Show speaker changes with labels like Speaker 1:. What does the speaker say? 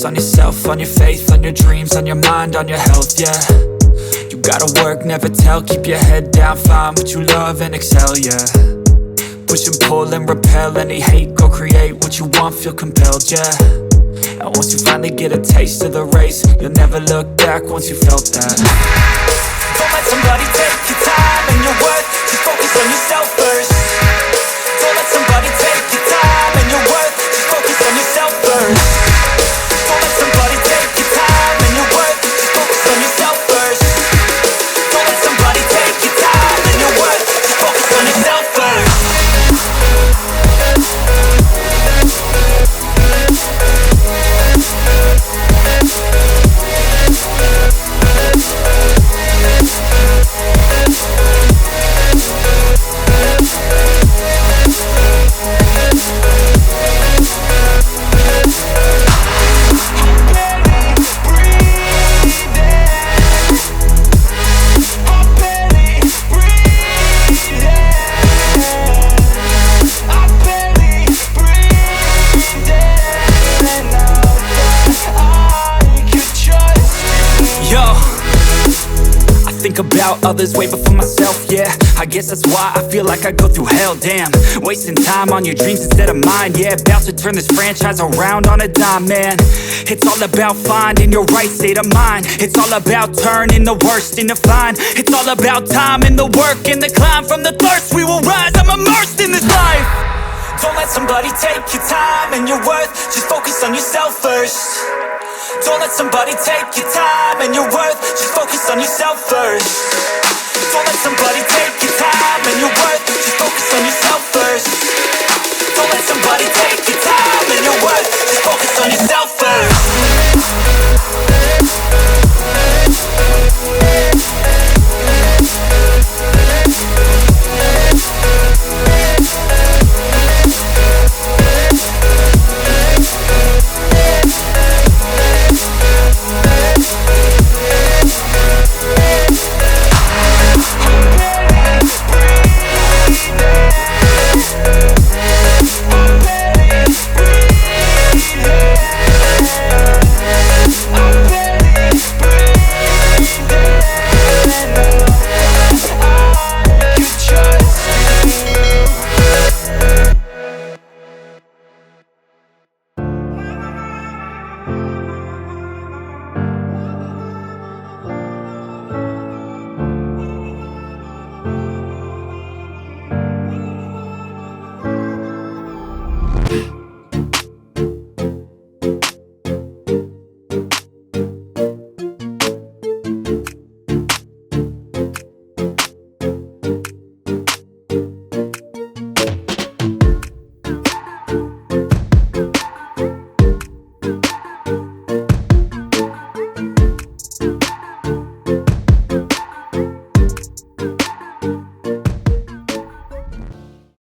Speaker 1: on yourself, on your faith, on your dreams, on your mind, on your health, yeah. You gotta work, never tell, keep your head down, find what you love and excel, yeah. Push and pull and repel any hate, go create what you want, feel compelled, yeah. And once you finally get a taste of the race, you'll never look back once you felt that. Don't let somebody take your time and your worth, just focus on yourself first. Don't let somebody take your time and your worth, just focus on yourself first. Don't let somebody take your time and your worth, just focus on yourself first. Don't let somebody take your time and your worth, just focus on yourself first. About others way before myself, yeah. I guess that's why I feel like I go through hell, damn. Wasting time on your dreams instead of mine, yeah. About to turn this franchise around on a dime, man. It's all about finding your right state of mind. It's all about turning the worst into fine. It's all about time and the work and the climb. From the thirst we will rise, I'm immersed in this life. Don't let somebody take your time and your worth, just focus on yourself first. Don't let somebody take your time and your worth, just focus on yourself first.